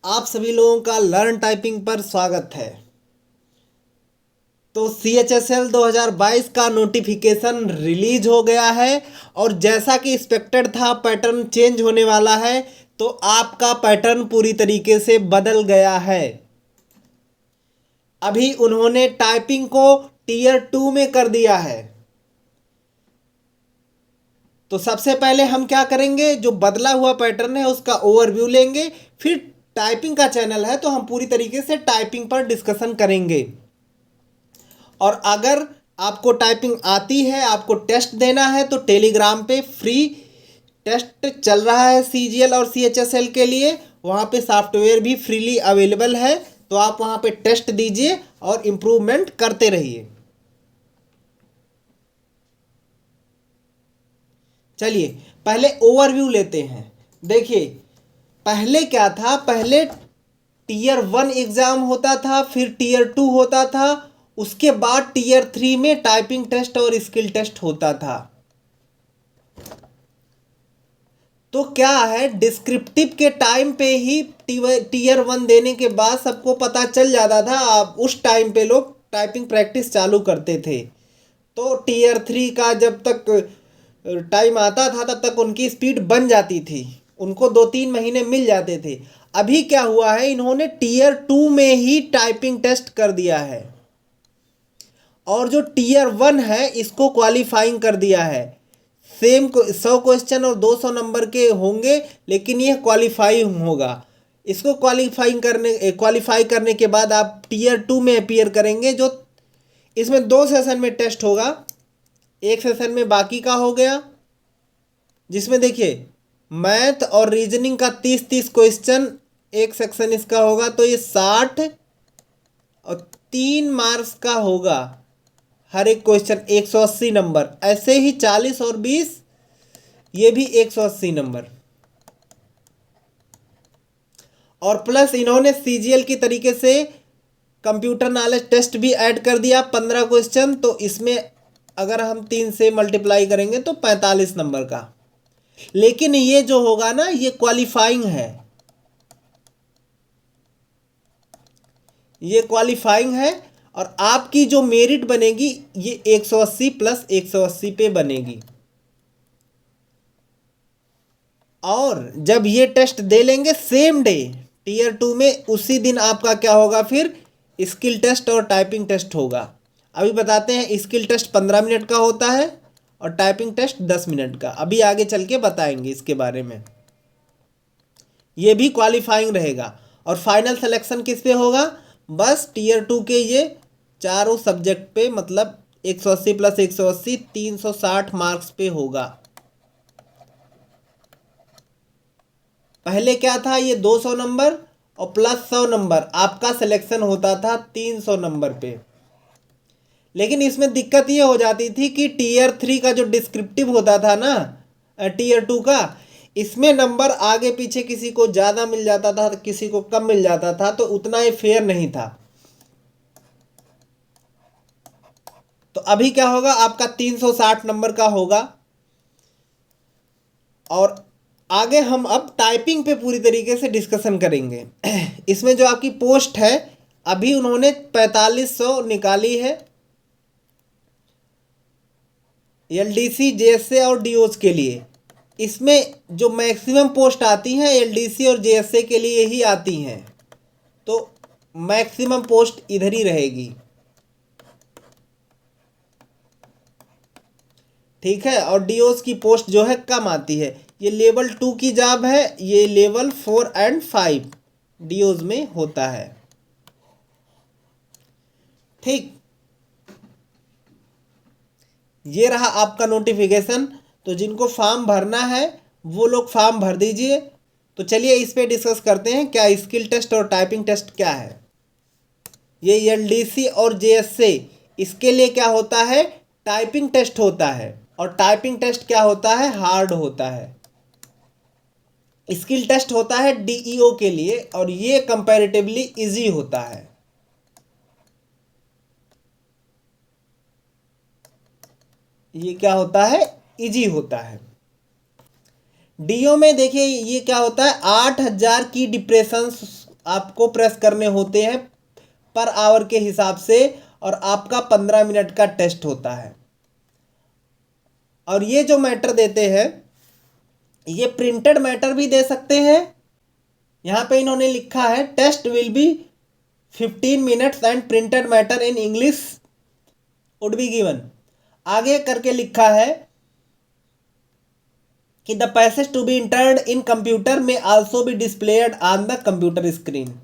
आप सभी लोगों का लर्न टाइपिंग पर स्वागत है। तो CHSL 2022 का नोटिफिकेशन रिलीज हो गया है और जैसा कि एक्सपेक्टेड था पैटर्न चेंज होने वाला है, तो आपका पैटर्न पूरी तरीके से बदल गया है। अभी उन्होंने टाइपिंग को टीयर 2 में कर दिया है। तो सबसे पहले हम क्या करेंगे, जो बदला हुआ पैटर्न है उसका ओवरव्यू लेंगे, फिर टाइपिंग का चैनल है तो हम पूरी तरीके से टाइपिंग पर डिस्कशन करेंगे। और अगर आपको टाइपिंग आती है, आपको टेस्ट देना है, तो टेलीग्राम पे फ्री टेस्ट चल रहा है CGL और CHSL के लिए। वहाँ पे सॉफ्टवेयर भी फ्रीली अवेलेबल है, तो आप वहाँ पे टेस्ट दीजिए और इम्प्रूवमेंट करते रहिए। चलिए पहले ओवरव्यू लेते हैं। देखिए पहले क्या था, पहले टीयर 1 एग्ज़ाम होता था, फिर टीयर 2 होता था, उसके बाद टीयर 3 में टाइपिंग टेस्ट और स्किल टेस्ट होता था। तो क्या है, डिस्क्रिप्टिव के टाइम पे ही टीयर 1 देने के बाद सबको पता चल जाता था। अब उस टाइम पे लोग टाइपिंग प्रैक्टिस चालू करते थे। तो टीयर 3 का जब तक टाइम आता था तब तक उनकी स्पीड बन जाती थी, उनको 2-3 महीने मिल जाते थे। अभी क्या हुआ है, इन्होंने टीयर 2 में ही टाइपिंग टेस्ट कर दिया है और जो टीयर 1 है इसको क्वालिफाइंग कर दिया है। सेम 100 क्वेश्चन और 200 नंबर के होंगे, लेकिन यह क्वालिफाई होगा। इसको क्वालिफाई करने के बाद आप टीयर 2 में अपीयर करेंगे। जो इसमें 2 सेशन में टेस्ट होगा, एक सेशन में बाकी का हो गया, जिसमें देखिए मैथ और रीजनिंग का 30-30 क्वेश्चन एक सेक्शन इसका होगा, तो ये 60 और 3 मार्क्स का होगा। हर एक क्वेश्चन 180 नंबर, ऐसे ही 40 और 20 ये भी 180 नंबर। और प्लस इन्होंने CGL की तरीके से कंप्यूटर नॉलेज टेस्ट भी ऐड कर दिया 15 क्वेश्चन। तो इसमें अगर हम 3 से मल्टीप्लाई करेंगे तो 45 नंबर का। लेकिन ये जो होगा ना, ये क्वालिफाइंग है, ये क्वालिफाइंग है। और आपकी जो मेरिट बनेगी ये 180 प्लस 180 पे बनेगी। और जब ये टेस्ट दे लेंगे सेम डे टीयर 2 में, उसी दिन आपका क्या होगा, फिर स्किल टेस्ट और टाइपिंग टेस्ट होगा। अभी बताते हैं, स्किल टेस्ट 15 मिनट का होता है और टाइपिंग टेस्ट 10 मिनट का। अभी आगे चल के बताएंगे इसके बारे में। ये भी क्वालिफाइंग रहेगा। और फाइनल सिलेक्शन किस पे होगा, बस टीयर 2 के ये चारों सब्जेक्ट पे, मतलब 180 प्लस 180 360 मार्क्स पे होगा। पहले क्या था, ये 200 नंबर और प्लस 100 नंबर आपका सिलेक्शन होता था 300 नंबर पे। लेकिन इसमें दिक्कत ये हो जाती थी कि टीयर 3 का जो डिस्क्रिप्टिव होता था ना, टीयर 2 का, इसमें नंबर आगे पीछे किसी को ज़्यादा मिल जाता था, किसी को कम मिल जाता था, तो उतना ये फेयर नहीं था। तो अभी क्या होगा, आपका 360 नंबर का होगा। और आगे हम अब टाइपिंग पे पूरी तरीके से डिस्कशन करेंगे। इसमें जो आपकी पोस्ट है, अभी उन्होंने 4500 निकाली है LDC JSA और DOs के लिए। इसमें जो मैक्सिमम पोस्ट आती हैं LDC और JSA के लिए ही आती हैं, तो मैक्सिमम पोस्ट इधर ही रहेगी, ठीक है। और DOs की पोस्ट जो है कम आती है। ये लेवल 2 की जॉब है, ये लेवल 4 एंड 5 DOs में होता है, ठीक। ये रहा आपका नोटिफिकेशन। तो जिनको फॉर्म भरना है वो लोग फॉर्म भर दीजिए। तो चलिए इस पे डिस्कस करते हैं, क्या स्किल टेस्ट और टाइपिंग टेस्ट क्या है। ये LDC और JSA, इसके लिए क्या होता है, टाइपिंग टेस्ट होता है। और टाइपिंग टेस्ट क्या होता है, हार्ड होता है। स्किल टेस्ट होता है DEO के लिए और ये कंपैरेटिवली इजी होता है। ये क्या होता है, इजी होता है। DO में देखिए ये क्या होता है, 8000 की डिप्रेशन आपको प्रेस करने होते हैं पर आवर के हिसाब से, और आपका 15 मिनट का टेस्ट होता है। और ये जो मैटर देते हैं ये प्रिंटेड मैटर भी दे सकते हैं। यहाँ पे इन्होंने लिखा है test will be 15 minutes and printed matter in English would be given. आगे करके लिखा है कि the passage to be entered in computer में also be displayed on the computer screen.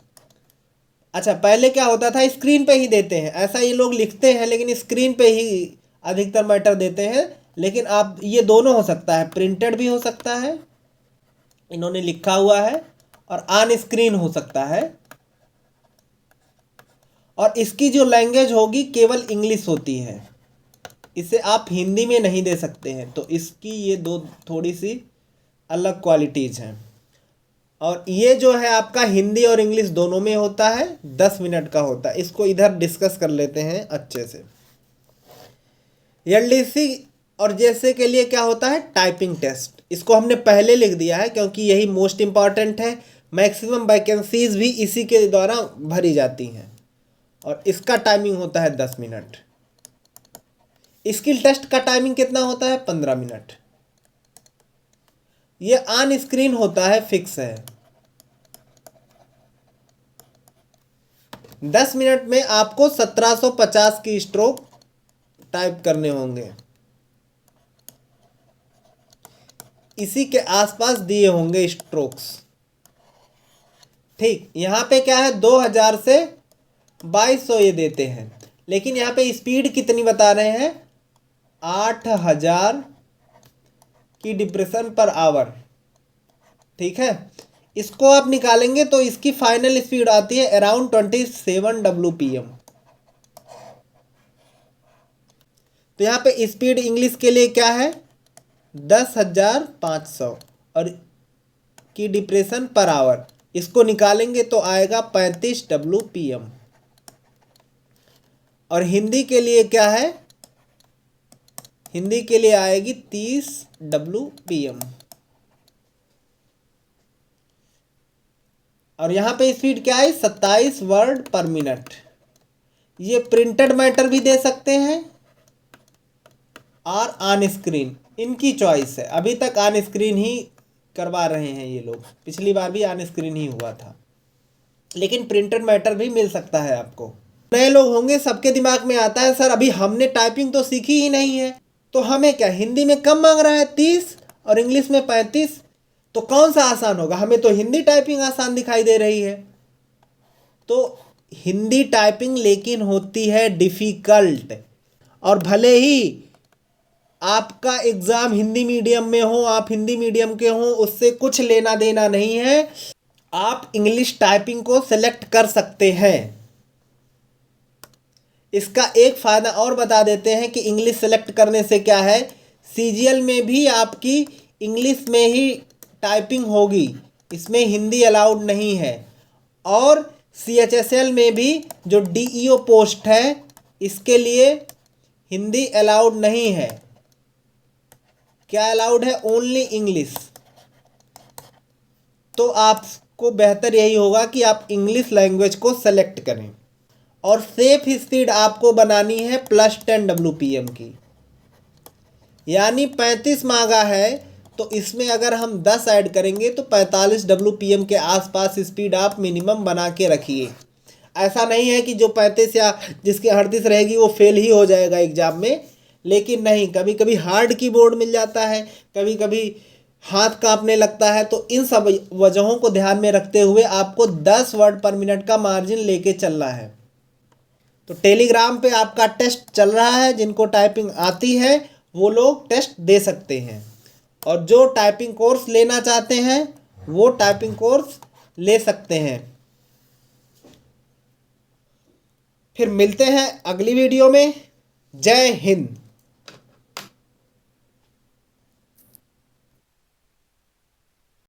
अच्छा, पहले क्या होता था, स्क्रीन पे ही देते हैं, ऐसा ये लोग लिखते हैं लेकिन स्क्रीन पे ही अधिकतर मैटर देते हैं। लेकिन आप ये दोनों हो सकता है, प्रिंटेड भी हो सकता है, इन्होंने लिखा हुआ है, और ऑन स्क्रीन हो सकता है। और इसकी जो लैंग्वेज होगी केवल इंग्लिश होती है, इसे आप हिंदी में नहीं दे सकते हैं। तो इसकी ये दो थोड़ी सी अलग क्वालिटीज़ हैं। और ये जो है आपका हिंदी और इंग्लिश दोनों में होता है, 10 मिनट का होता है। इसको इधर डिस्कस कर लेते हैं अच्छे से। एलडीसी और जैसे के लिए क्या होता है, टाइपिंग टेस्ट। इसको हमने पहले लिख दिया है क्योंकि यही मोस्ट इम्पॉर्टेंट है। मैक्सिमम वैकेंसीज भी इसी के द्वारा भरी जाती हैं, और इसका टाइमिंग होता है 10 मिनट। स्किल टेस्ट का टाइमिंग कितना होता है, 15 मिनट। ये ऑन स्क्रीन होता है, फिक्स है। 10 मिनट में आपको 1750 की स्ट्रोक टाइप करने होंगे, इसी के आसपास दिए होंगे स्ट्रोक्स। ठीक, यहाँ पे क्या है, 2000 से 2200 ये देते हैं, लेकिन यहाँ पे स्पीड कितनी बता रहे हैं, 8000 की डिप्रेशन पर आवर। ठीक है, इसको आप निकालेंगे तो इसकी फाइनल स्पीड आती है अराउंड 27 WPM। तो यहाँ पे स्पीड इंग्लिश के लिए क्या है, 10,500 और की डिप्रेशन पर आवर, इसको निकालेंगे तो आएगा 35 WPM। और हिंदी के लिए क्या है, हिंदी के लिए आएगी 30 WPM। और यहाँ पे स्पीड क्या है, 27 वर्ड पर मिनट। ये प्रिंटेड मैटर भी दे सकते हैं और ऑन स्क्रीन, इनकी चॉइस है। अभी तक ऑन स्क्रीन ही करवा रहे हैं ये लोग, पिछली बार भी ऑन स्क्रीन ही हुआ था, लेकिन प्रिंटेड मैटर भी मिल सकता है आपको। नए लोग होंगे, सबके दिमाग में आता है सर अभी हमने टाइपिंग तो सीखी ही नहीं है, तो हमें क्या, हिंदी में कम मांग रहा है 30 और इंग्लिश में 35, तो कौन सा आसान होगा, हमें तो हिंदी टाइपिंग आसान दिखाई दे रही है। तो हिंदी टाइपिंग लेकिन होती है डिफ़िकल्ट, और भले ही आपका एग्ज़ाम हिंदी मीडियम में हो, आप हिंदी मीडियम के हो, उससे कुछ लेना देना नहीं है। आप इंग्लिश टाइपिंग को सेलेक्ट कर सकते हैं। इसका एक फ़ायदा और बता देते हैं कि इंग्लिश सेलेक्ट करने से क्या है, सीजीएल में भी आपकी इंग्लिश में ही टाइपिंग होगी, इसमें हिंदी अलाउड नहीं है। और सीएचएसएल में भी जो डीईओ पोस्ट है, इसके लिए हिंदी अलाउड नहीं है। क्या अलाउड है, ओनली इंग्लिश। तो आपको बेहतर यही होगा कि आप इंग्लिश लैंग्वेज को सेलेक्ट करें। और सेफ स्पीड आपको बनानी है +10 WPM की, यानी 35 मांगा है तो इसमें अगर हम 10 ऐड करेंगे तो 45 WPM के आसपास स्पीड आप मिनिमम बना के रखिए। ऐसा नहीं है कि जो 35 या जिसकी 38 रहेगी वो फेल ही हो जाएगा एग्ज़ाम में, लेकिन नहीं, कभी कभी हार्ड कीबोर्ड मिल जाता है, कभी कभी हाथ कांपने लगता है। तो इन सब वजहों को ध्यान में रखते हुए आपको 10 वर्ड पर मिनट का मार्जिन लेके चलना है। तो टेलीग्राम पे आपका टेस्ट चल रहा है, जिनको टाइपिंग आती है वो लोग टेस्ट दे सकते हैं, और जो टाइपिंग कोर्स लेना चाहते हैं वो टाइपिंग कोर्स ले सकते हैं। फिर मिलते हैं अगली वीडियो में। जय हिंद।